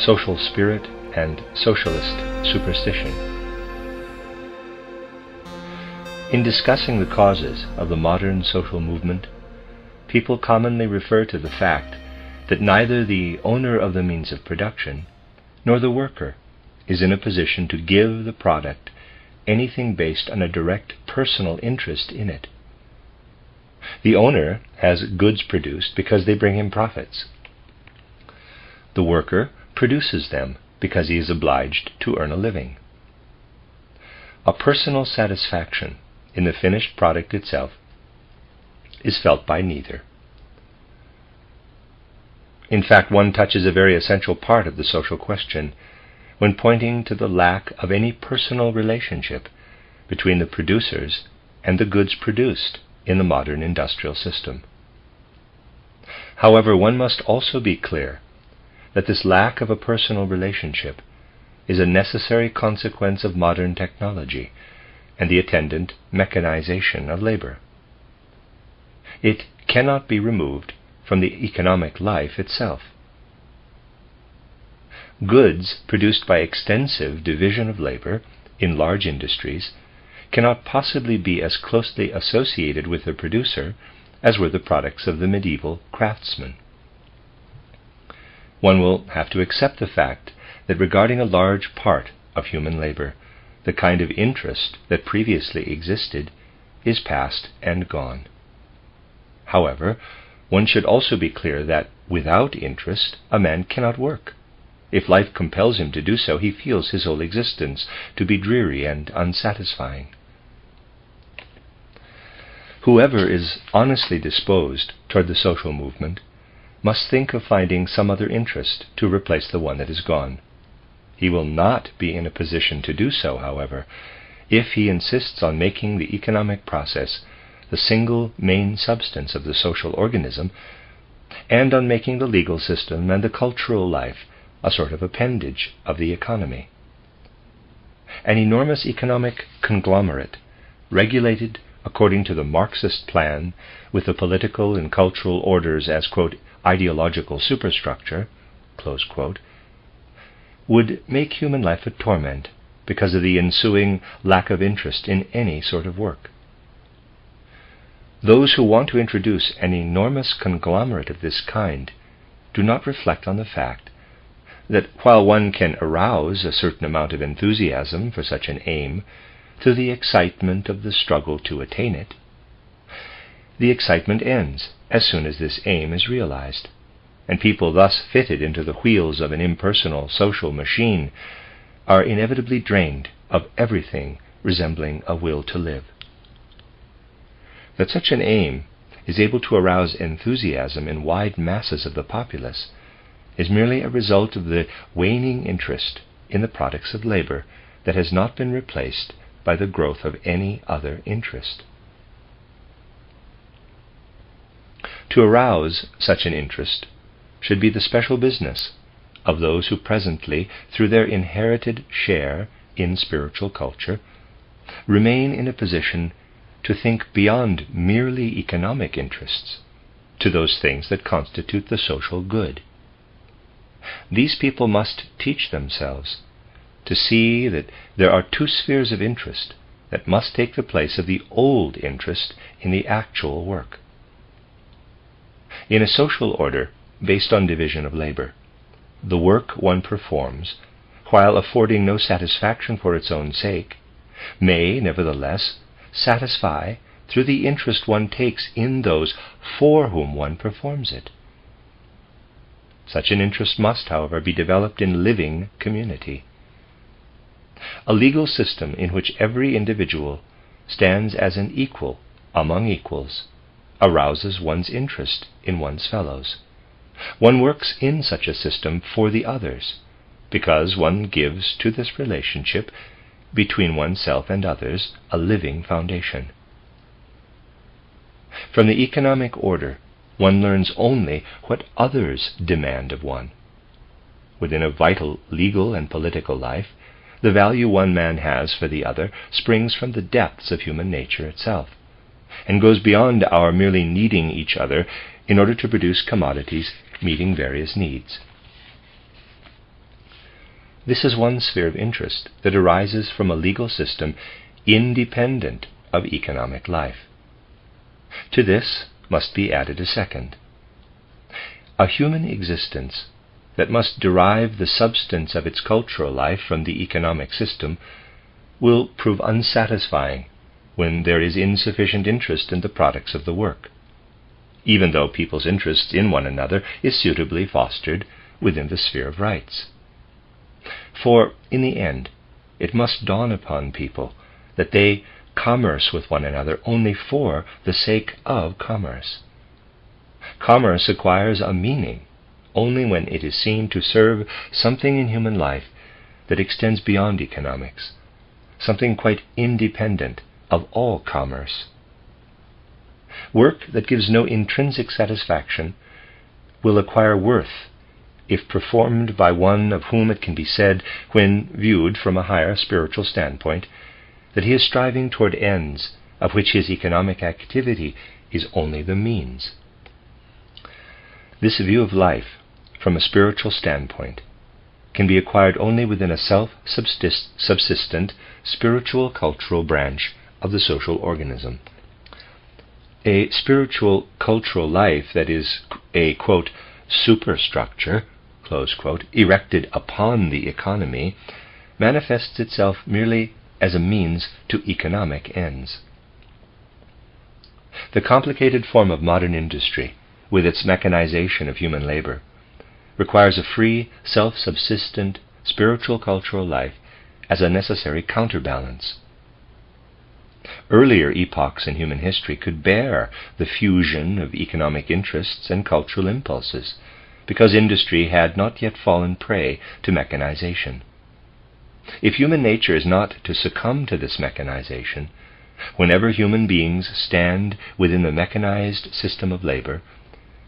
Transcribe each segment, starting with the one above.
social spirit and socialist superstition. In discussing the causes of the modern social movement, people commonly refer to the fact that neither the owner of the means of production nor the worker is in a position to give the product anything based on a direct personal interest in it. The owner has goods produced because they bring him profits. The worker produces them because he is obliged to earn a living. A personal satisfaction in the finished product itself is felt by neither. In fact, one touches a very essential part of the social question when pointing to the lack of any personal relationship between the producers and the goods produced in the modern industrial system. However, one must also be clear that this lack of a personal relationship is a necessary consequence of modern technology and the attendant mechanization of labor. It cannot be removed from the economic life itself. Goods produced by extensive division of labor in large industries cannot possibly be as closely associated with the producer as were the products of the medieval craftsman. One will have to accept the fact that regarding a large part of human labor, the kind of interest that previously existed is past and gone. However, one should also be clear that without interest a man cannot work. If life compels him to do so, he feels his whole existence to be dreary and unsatisfying. Whoever is honestly disposed toward the social movement must think of finding some other interest to replace the one that is gone. He will not be in a position to do so, however, if he insists on making the economic process the single main substance of the social organism, and on making the legal system and the cultural life a sort of appendage of the economy. An enormous economic conglomerate, regulated according to the Marxist plan, with the political and cultural orders as, quote, ideological superstructure, close quote, would make human life a torment because of the ensuing lack of interest in any sort of work. Those who want to introduce an enormous conglomerate of this kind do not reflect on the fact that while one can arouse a certain amount of enthusiasm for such an aim through the excitement of the struggle to attain it, the excitement ends as soon as this aim is realized, and people thus fitted into the wheels of an impersonal social machine are inevitably drained of everything resembling a will to live. That such an aim is able to arouse enthusiasm in wide masses of the populace is merely a result of the waning interest in the products of labor that has not been replaced by the growth of any other interest. To arouse such an interest should be the special business of those who presently, through their inherited share in spiritual culture, remain in a position to think beyond merely economic interests to those things that constitute the social good. These people must teach themselves to see that there are two spheres of interest that must take the place of the old interest in the actual work. In a social order based on division of labor, the work one performs, while affording no satisfaction for its own sake, may, nevertheless, satisfy through the interest one takes in those for whom one performs it. Such an interest must, however, be developed in living community. A legal system in which every individual stands as an equal among equals arouses one's interest in one's fellows. One works in such a system for the others, because one gives to this relationship between oneself and others a living foundation. From the economic order, one learns only what others demand of one. Within a vital legal and political life, the value one man has for the other springs from the depths of human nature itself, and goes beyond our merely needing each other in order to produce commodities meeting various needs. This is one sphere of interest that arises from a legal system independent of economic life. To this must be added a second. A human existence that must derive the substance of its cultural life from the economic system will prove unsatisfying when there is insufficient interest in the products of the work, even though people's interest in one another is suitably fostered within the sphere of rights. For, in the end, it must dawn upon people that they commerce with one another only for the sake of commerce. Commerce acquires a meaning only when it is seen to serve something in human life that extends beyond economics, something quite independent of all commerce. Work that gives no intrinsic satisfaction will acquire worth if performed by one of whom it can be said, when viewed from a higher spiritual standpoint, that he is striving toward ends of which his economic activity is only the means. This view of life from a spiritual standpoint can be acquired only within a self-subsistent spiritual cultural branch of the social organism. A spiritual cultural life that is a, quote, superstructure, close quote, erected upon the economy manifests itself merely as a means to economic ends. The complicated form of modern industry, with its mechanization of human labor, requires a free, self-subsistent spiritual cultural life as a necessary counterbalance. Earlier epochs in human history could bear the fusion of economic interests and cultural impulses, because industry had not yet fallen prey to mechanization. If human nature is not to succumb to this mechanization, whenever human beings stand within the mechanized system of labor,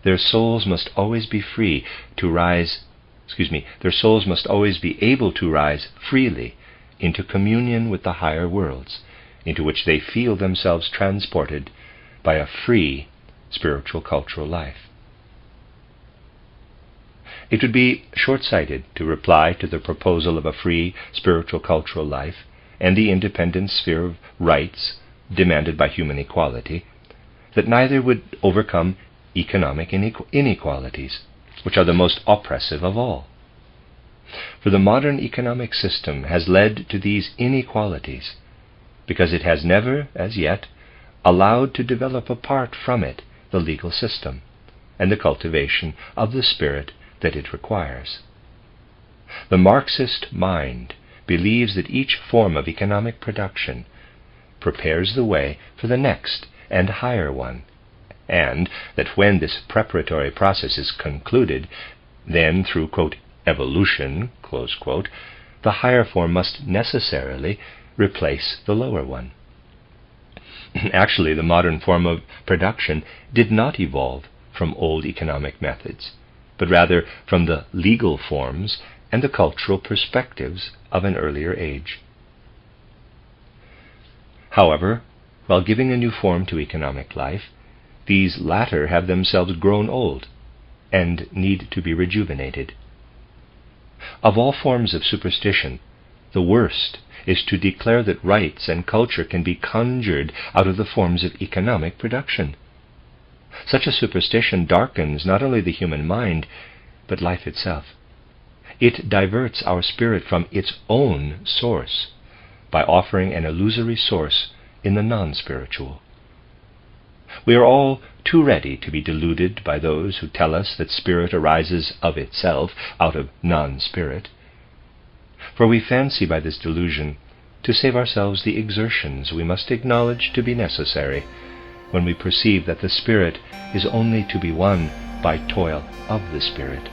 their souls must always be their souls must always be able to rise freely into communion with the higher worlds, into which they feel themselves transported by a free spiritual cultural life. It would be short-sighted to reply to the proposal of a free spiritual cultural life and the independent sphere of rights demanded by human equality, that neither would overcome economic inequalities, which are the most oppressive of all. For the modern economic system has led to these inequalities because it has never, as yet, allowed to develop apart from it the legal system and the cultivation of the spirit that it requires. The Marxist mind believes that each form of economic production prepares the way for the next and higher one, and that when this preparatory process is concluded, then through, quote, evolution, close quote, the higher form must necessarily replace the lower one. Actually, the modern form of production did not evolve from old economic methods, but rather from the legal forms and the cultural perspectives of an earlier age. However, while giving a new form to economic life, these latter have themselves grown old and need to be rejuvenated. Of all forms of superstition, the worst is to declare that rights and culture can be conjured out of the forms of economic production. Such a superstition darkens not only the human mind, but life itself. It diverts our spirit from its own source by offering an illusory source in the non-spiritual. We are all too ready to be deluded by those who tell us that spirit arises of itself out of non-spirit, for we fancy by this delusion to save ourselves the exertions we must acknowledge to be necessary when we perceive that the spirit is only to be won by toil of the spirit.